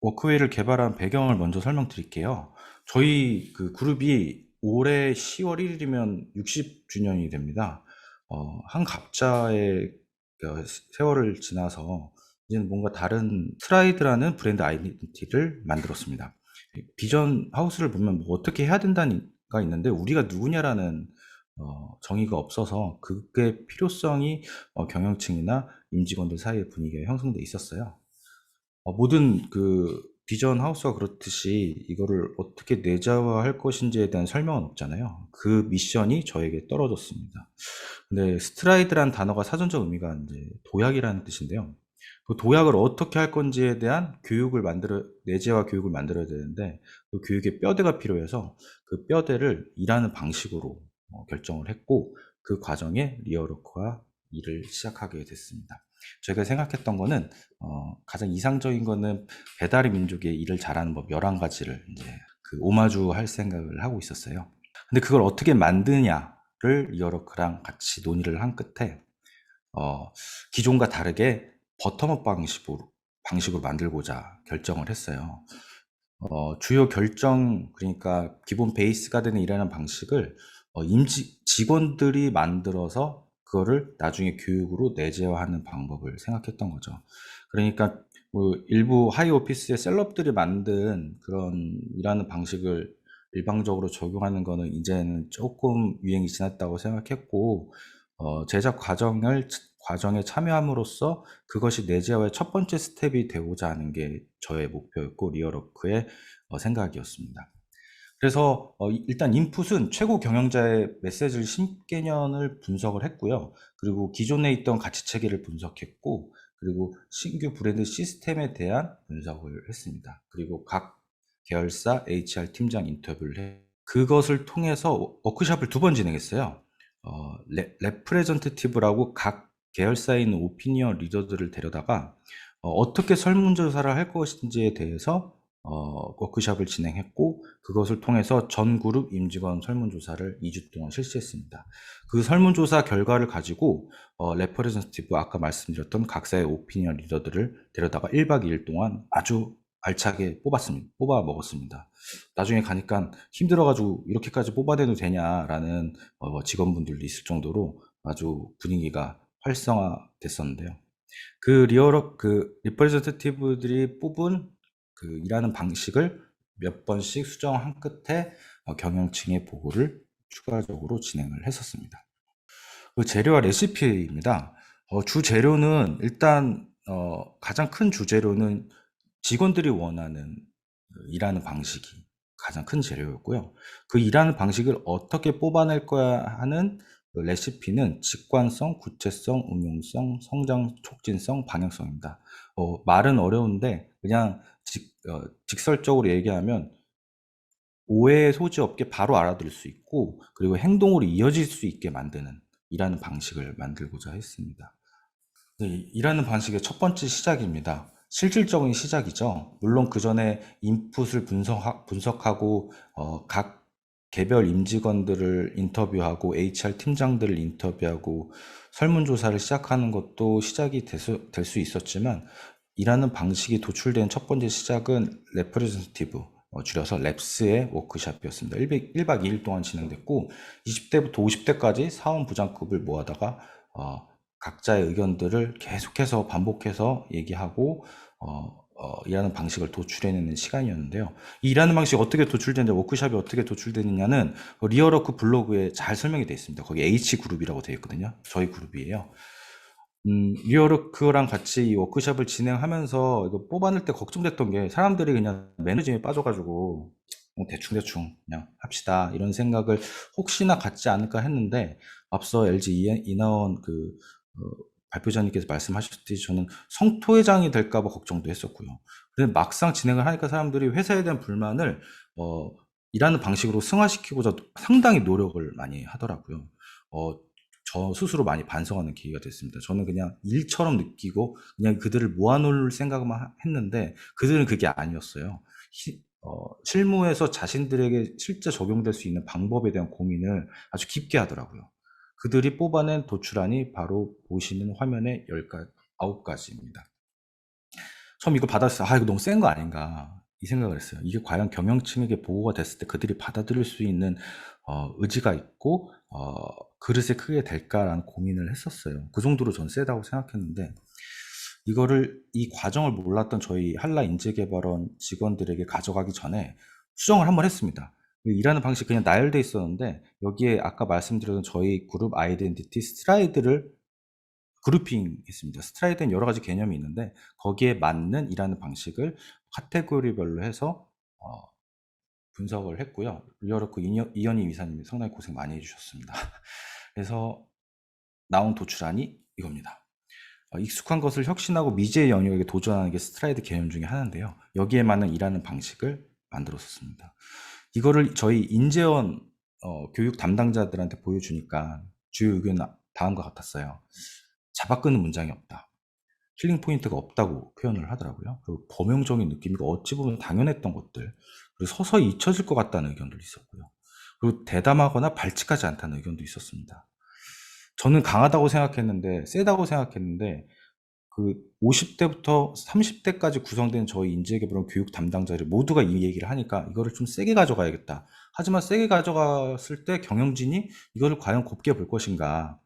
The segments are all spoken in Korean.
워크웨이를 개발한 배경을 먼저 설명드릴게요. 저희 그 그룹이 올해 10월 1일이면 60주년이 됩니다. 한 각자의 세월을 지나서 이제는 뭔가 다른 스트라이드라는 브랜드 아이덴티티를 만들었습니다. 비전 하우스를 보면 뭐 어떻게 해야 된다가 있는데 우리가 누구냐라는 정의가 없어서 그게 필요성이 경영층이나 임직원들 사이의 분위기가 형성돼 있었어요. 모든 그 비전 하우스가 그렇듯이 이거를 어떻게 내재화할 것인지에 대한 설명은 없잖아요. 그 미션이 저에게 떨어졌습니다. 근데 스트라이드란 단어가 사전적 의미가 이제 도약이라는 뜻인데요. 그 도약을 어떻게 할 건지에 대한 내재화 교육을 만들어야 되는데 그 교육에 뼈대가 필요해서 그 뼈대를 일하는 방식으로 결정을 했고 그 과정에 리어로크와 일을 시작하게 됐습니다. 제가 생각했던 거는 가장 이상적인 거는 배달의 민족의 일을 잘하는 법 11가지를 이제 그 오마주 할 생각을 하고 있었어요. 근데 그걸 어떻게 만드냐를 리어로크랑 같이 논의를 한 끝에 기존과 다르게 버텀업 방식으로 만들고자 결정을 했어요. 주요 결정, 그러니까 기본 베이스가 되는 일하는 방식을 직원들이 만들어서 그거를 나중에 교육으로 내재화하는 방법을 생각했던 거죠. 그러니까 뭐 일부 하이 오피스의 셀럽들이 만든 그런 일하는 방식을 일방적으로 적용하는 거는 이제는 조금 유행이 지났다고 생각했고, 제작 과정에 참여함으로써 그것이 내재화의 첫 번째 스텝이 되고자 하는 게 저의 목표였고 리어로크의 생각이었습니다. 그래서 일단 인풋은 최고 경영자의 메시지를 10개년을 분석을 했고요. 그리고 기존에 있던 가치 체계를 분석했고, 그리고 신규 브랜드 시스템에 대한 분석을 했습니다. 그리고 각 계열사 HR 팀장 인터뷰를 그것을 통해서 워크숍을 2번 진행했어요. 레프레젠테티브라고 각 계열사에 있는 오피니언 리더들을 데려다가 어떻게 설문조사를 할 것인지에 대해서 워크숍을 진행했고, 그것을 통해서 전 그룹 임직원 설문조사를 2주 동안 실시했습니다. 그 설문조사 결과를 가지고 레프레젠테티브, 아까 말씀드렸던 각사의 오피니언 리더들을 데려다가 1박 2일 동안 아주 알차게 뽑아 먹었습니다. 나중에 가니까 힘들어가지고 이렇게까지 뽑아내도 되냐라는 직원분들도 있을 정도로 아주 분위기가 활성화됐었는데요. 그 리프레젠테티브들이 뽑은 그 일하는 방식을 몇 번씩 수정한 끝에 경영층의 보고를 추가적으로 진행을 했었습니다. 그 재료와 레시피입니다. 주 재료는 일단 가장 큰 주재료는 직원들이 원하는 그 일하는 방식이 가장 큰 재료였고요. 그 일하는 방식을 어떻게 뽑아낼 거야 하는 그 레시피는 직관성, 구체성, 응용성, 성장 촉진성, 방향성입니다. 말은 어려운데 그냥 직설적으로 얘기하면 오해의 소지 없게 바로 알아들을 수 있고, 그리고 행동으로 이어질 수 있게 만드는 일하는 방식을 만들고자 했습니다. 네, 일하는 방식의 첫 번째 시작입니다. 실질적인 시작이죠. 물론 그 전에 인풋을 분석하고 각 개별 임직원들을 인터뷰하고 HR 팀장들을 인터뷰하고 설문조사를 시작하는 것도 시작이 될 수 있었지만, 일하는 방식이 도출된 첫 번째 시작은 레프레젠티브, 줄여서 랩스의 워크숍이었습니다. 1박 2일 동안 진행됐고 20대부터 50대까지 사원 부장급을 모아다가 각자의 의견들을 계속해서 반복해서 얘기하고 일하는 방식을 도출해내는 시간이었는데요. 이 일하는 방식이 어떻게 도출되는지, 워크숍이 어떻게 도출되느냐는 리어로크 블로그에 잘 설명이 되어 있습니다. 거기 H그룹이라고 되어 있거든요. 저희 그룹이에요. 리어로크랑 같이 이 워크숍을 진행하면서 이거 뽑아낼 때 걱정됐던 게, 사람들이 그냥 매너즘에 빠져가지고 대충 그냥 합시다 이런 생각을 혹시나 갖지 않을까 했는데, 앞서 LG 이나원 발표자님께서 말씀하셨듯이 저는 성토회장이 될까봐 걱정도 했었고요. 근데 막상 진행을 하니까 사람들이 회사에 대한 불만을 일하는 방식으로 승화시키고자 상당히 노력을 많이 하더라고요. 저 스스로 많이 반성하는 계기가 됐습니다. 저는 그냥 일처럼 느끼고 그냥 그들을 모아놓을 생각만 했는데 그들은 그게 아니었어요. 실무에서 자신들에게 실제 적용될 수 있는 방법에 대한 고민을 아주 깊게 하더라고요. 그들이 뽑아낸 도출안이 바로 보시는 화면의 9가지입니다. 처음 이거 받았을 때, 이거 너무 센 거 아닌가, 이 생각을 했어요. 이게 과연 경영층에게 보고가 됐을 때 그들이 받아들일 수 있는 의지가 있고 그릇에 크게 될까라는 고민을 했었어요. 그 정도로 전 세다고 생각했는데, 이 과정을 몰랐던 저희 한라 인재개발원 직원들에게 가져가기 전에 수정을 한번 했습니다. 일하는 방식이 그냥 나열돼 있었는데, 여기에 아까 말씀드렸던 저희 그룹 아이덴티티 스트라이드를 그룹핑 했습니다. 스트라이드는 여러 가지 개념이 있는데, 거기에 맞는 일하는 방식을 카테고리별로 해서 분석을 했고요. 리어로크 이현희 이사님이 상당히 고생 많이 해주셨습니다. 그래서 나온 도출안이 이겁니다. 익숙한 것을 혁신하고 미지의 영역에 도전하는 게 스트라이드 개념 중에 하나인데요. 여기에 맞는 일하는 방식을 만들었었습니다. 이거를 저희 인재원 교육 담당자들한테 보여주니까 주요 의견은 다음과 같았어요. 잡아끄는 문장이 없다. 킬링 포인트가 없다고 표현을 하더라고요. 그리고 범용적인 느낌이고 어찌 보면 당연했던 것들, 그리고 서서히 잊혀질 것 같다는 의견도 있었고요. 그리고 대담하거나 발칙하지 않다는 의견도 있었습니다. 저는 강하다고 생각했는데, 세다고 생각했는데, 그 50대부터 30대까지 구성된 저희 인재개발원 교육 담당자들 모두가 이 얘기를 하니까 이거를 좀 세게 가져가야겠다. 하지만 세게 가져갔을 때 경영진이 이거를 과연 곱게 볼 것인가,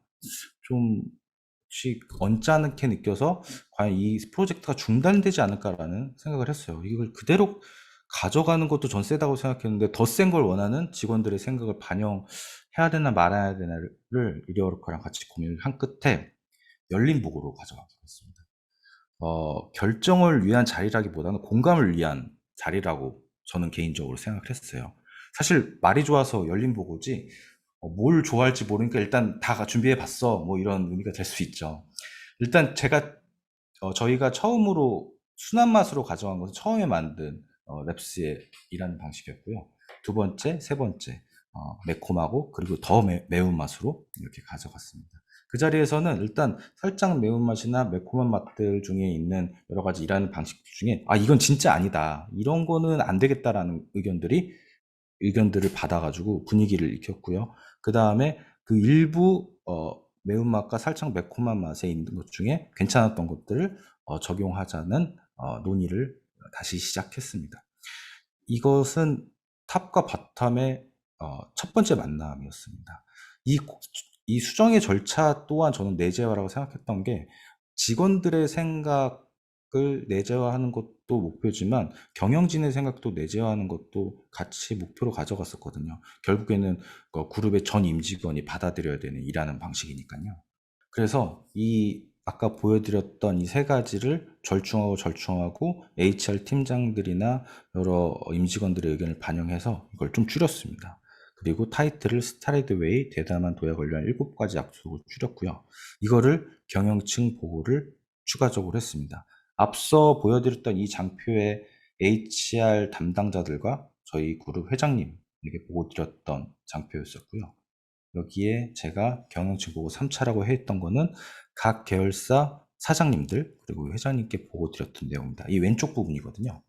좀 혹시 언짢게 느껴서 과연 이 프로젝트가 중단되지 않을까라는 생각을 했어요. 이걸 그대로 가져가는 것도 전 세다고 생각했는데, 더 센 걸 원하는 직원들의 생각을 반영해야 되나 말아야 되나를 이리어르카랑 같이 고민을 한 끝에 열린 보고로 가져가기로 했습니다. 결정을 위한 자리라기보다는 공감을 위한 자리라고 저는 개인적으로 생각을 했어요. 사실 말이 좋아서 열린 보고지, 뭘 좋아할지 모르니까 일단 다 준비해 봤어, 뭐 이런 의미가 될 수 있죠. 일단 저희가 처음으로 순한 맛으로 가져간 것은 처음에 만든 랩스의 일하는 방식이었고요. 두 번째, 세 번째 매콤하고 그리고 더 매운 맛으로 이렇게 가져갔습니다. 그 자리에서는 일단 살짝 매운맛이나 매콤한 맛들 중에 있는 여러 가지 일하는 방식들 중에 이건 진짜 아니다, 이런 거는 안 되겠다라는 의견들을 받아가지고 분위기를 익혔고요. 그 다음에 그 일부 매운맛과 살짝 매콤한 맛에 있는 것 중에 괜찮았던 것들을 적용하자는 논의를 다시 시작했습니다. 이것은 탑과 바텀의 첫 번째 만남이었습니다. 이 수정의 절차 또한 저는 내재화라고 생각했던 게, 직원들의 생각을 내재화하는 것도 목표지만 경영진의 생각도 내재화하는 것도 같이 목표로 가져갔었거든요. 결국에는 그룹의 전 임직원이 받아들여야 되는 일하는 방식이니까요. 그래서 아까 보여드렸던 이 세 가지를 절충하고 HR 팀장들이나 여러 임직원들의 의견을 반영해서 이걸 좀 줄였습니다. 그리고 타이틀을 스트라이드웨이 대담한 도약 관련 7가지 약속을 줄였고요. 이거를 경영층 보고를 추가적으로 했습니다. 앞서 보여드렸던 이 장표의 HR 담당자들과 저희 그룹 회장님에게 보고 드렸던 장표였었고요. 여기에 제가 경영층 보고 3차라고 했던 거는 각 계열사 사장님들 그리고 회장님께 보고 드렸던 내용입니다. 이 왼쪽 부분이거든요.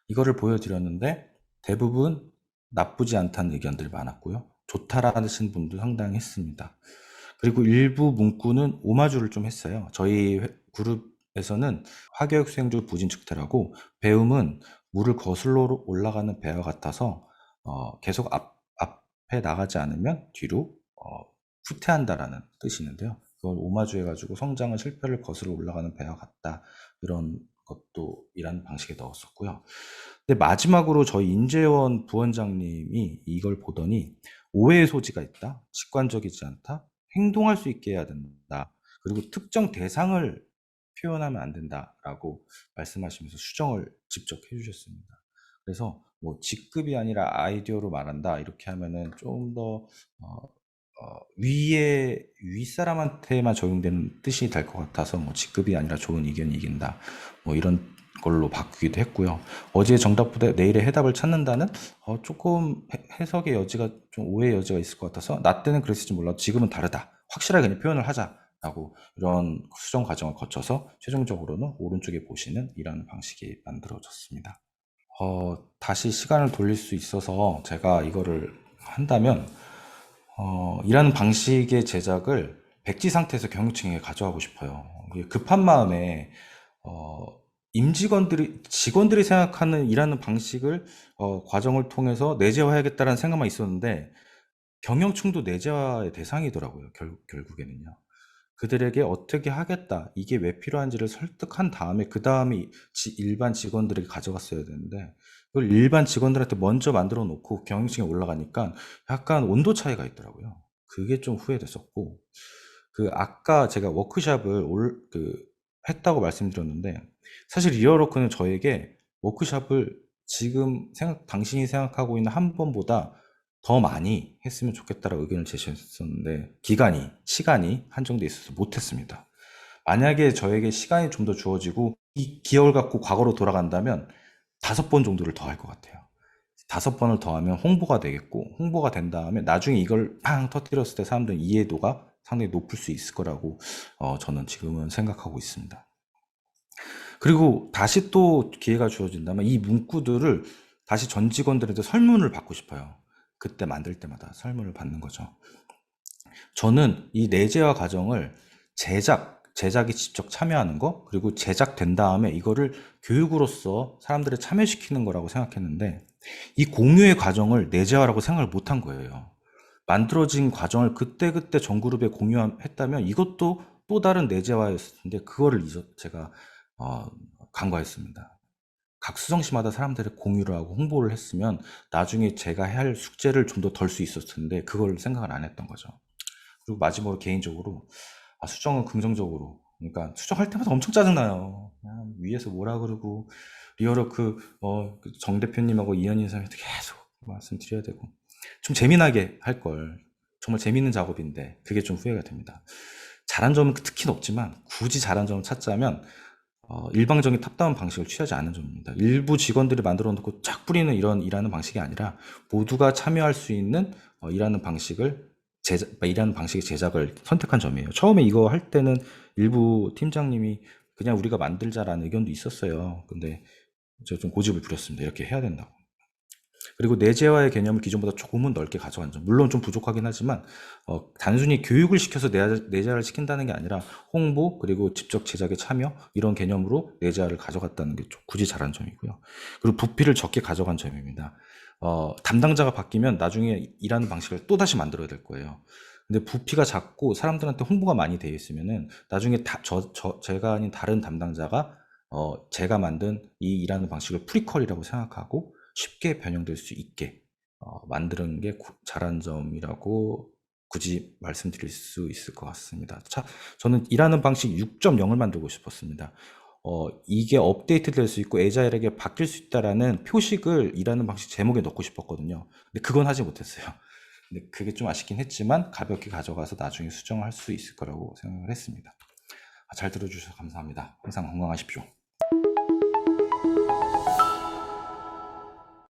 이거를 보여드렸는데 대부분 나쁘지 않다는 의견들이 많았고요. 좋다라는 분도 상당히 했습니다. 그리고 일부 문구는 오마주를 좀 했어요. 저희 그룹에서는 화교육 수행중 부진축태라고, 배움은 물을 거슬러 올라가는 배와 같아서 계속 앞에 나가지 않으면 뒤로 후퇴한다라는 뜻이 있는데요. 그걸 오마주 해가지고 성장은 실패를 거슬러 올라가는 배와 같다, 이런 것도 일하는 방식에 넣었었고요. 근데 마지막으로 저희 인재원 부원장님이 이걸 보더니 오해의 소지가 있다, 직관적이지 않다, 행동할 수 있게 해야 된다, 그리고 특정 대상을 표현하면 안 된다라고 말씀하시면서 수정을 직접 해주셨습니다. 그래서 뭐 직급이 아니라 아이디어로 말한다, 이렇게 하면은 좀 더 윗사람한테만 적용되는 뜻이 될 것 같아서, 뭐 직급이 아니라 좋은 의견이 이긴다, 뭐 이런 걸로 바꾸기도 했고요. 어제의 정답보다 내일의 해답을 찾는다는 조금 해석의 여지가, 좀 오해의 여지가 있을 것 같아서 나 때는 그랬을지 몰라도 지금은 다르다, 확실하게 그냥 표현을 하자라고 이런 수정 과정을 거쳐서 최종적으로는 오른쪽에 보시는 이런 방식이 만들어졌습니다. 다시 시간을 돌릴 수 있어서 제가 이거를 한다면 일하는 방식의 제작을 백지 상태에서 경영층에 가져가고 싶어요. 급한 마음에 직원들이 생각하는 일하는 방식을 과정을 통해서 내재화해야겠다라는 생각만 있었는데 경영층도 내재화의 대상이더라고요. 결국에는요. 그들에게 어떻게 하겠다, 이게 왜 필요한지를 설득한 다음에 그 다음에 일반 직원들에게 가져갔어야 되는데 그걸 일반 직원들한테 먼저 만들어 놓고 경영층에 올라가니까 약간 온도 차이가 있더라고요. 그게 좀 후회됐었고, 그 아까 제가 워크샵을 했다고 말씀드렸는데 사실 리얼워크는 저에게 워크샵을 지금 당신이 생각하고 있는 한 번보다 더 많이 했으면 좋겠다라고 의견을 제시했었는데 시간이 한정돼 있어서 못했습니다. 만약에 저에게 시간이 좀 더 주어지고 이 기억을 갖고 과거로 돌아간다면 5번 정도를 더 할 것 같아요. 5번을 더 하면 홍보가 되겠고, 홍보가 된 다음에 나중에 이걸 팡 터뜨렸을 때 사람들 이해도가 상당히 높을 수 있을 거라고 저는 지금은 생각하고 있습니다. 그리고 다시 또 기회가 주어진다면 이 문구들을 다시 전 직원들한테 설문을 받고 싶어요. 그때 만들 때마다 설문을 받는 거죠. 저는 이 내재화 과정을 제작이 직접 참여하는 거, 그리고 제작된 다음에 이거를 교육으로서 사람들을 참여시키는 거라고 생각했는데 이 공유의 과정을 내재화라고 생각을 못한 거예요. 만들어진 과정을 그때그때 전 그룹에 공유했다면 이것도 또 다른 내재화였을 텐데 그거를 제가 간과했습니다. 각 수정시마다 사람들이 공유를 하고 홍보를 했으면 나중에 제가 해야 할 숙제를 좀 더 덜 수 있었을 텐데 그걸 생각을 안 했던 거죠. 그리고 마지막으로 개인적으로 수정은 긍정적으로, 그러니까 수정할 때마다 엄청 짜증나요. 그냥 위에서 뭐라 그러고 리얼워크 정 대표님하고 이현희 선생님한테 계속 말씀드려야 되고 좀 재미나게 할 걸. 정말 재밌는 작업인데 그게 좀 후회가 됩니다. 잘한 점은 특히 없지만 굳이 잘한 점을 찾자면 일방적인 탑다운 방식을 취하지 않는 점입니다. 일부 직원들이 만들어 놓고 쫙 뿌리는 이런 일하는 방식이 아니라 모두가 참여할 수 있는 일하는 방식의 제작을 선택한 점이에요. 처음에 이거 할 때는 일부 팀장님이 그냥 우리가 만들자라는 의견도 있었어요. 근데 제가 좀 고집을 부렸습니다. 이렇게 해야 된다고. 그리고 내재화의 개념을 기존보다 조금은 넓게 가져간 점. 물론 좀 부족하긴 하지만 단순히 교육을 시켜서 내재화를 시킨다는 게 아니라 홍보, 그리고 직접 제작에 참여, 이런 개념으로 내재화를 가져갔다는 게 좀 굳이 잘한 점이고요. 그리고 부피를 적게 가져간 점입니다. 담당자가 바뀌면 나중에 일하는 방식을 또다시 만들어야 될 거예요. 근데 부피가 작고 사람들한테 홍보가 많이 되어 있으면은 나중에 제가 아닌 다른 담당자가 제가 만든 이 일하는 방식을 프리퀄이라고 생각하고 쉽게 변형될 수 있게 만드는 게 잘한 점이라고 굳이 말씀드릴 수 있을 것 같습니다. 저는 일하는 방식 6.0을 만들고 싶었습니다. 이게 업데이트 될 수 있고 애자일하게 바뀔 수 있다라는 표식을 일하는 방식 제목에 넣고 싶었거든요. 근데 그건 하지 못했어요. 근데 그게 좀 아쉽긴 했지만 가볍게 가져가서 나중에 수정할 수 있을 거라고 생각을 했습니다. 잘 들어주셔서 감사합니다. 항상 건강하십시오.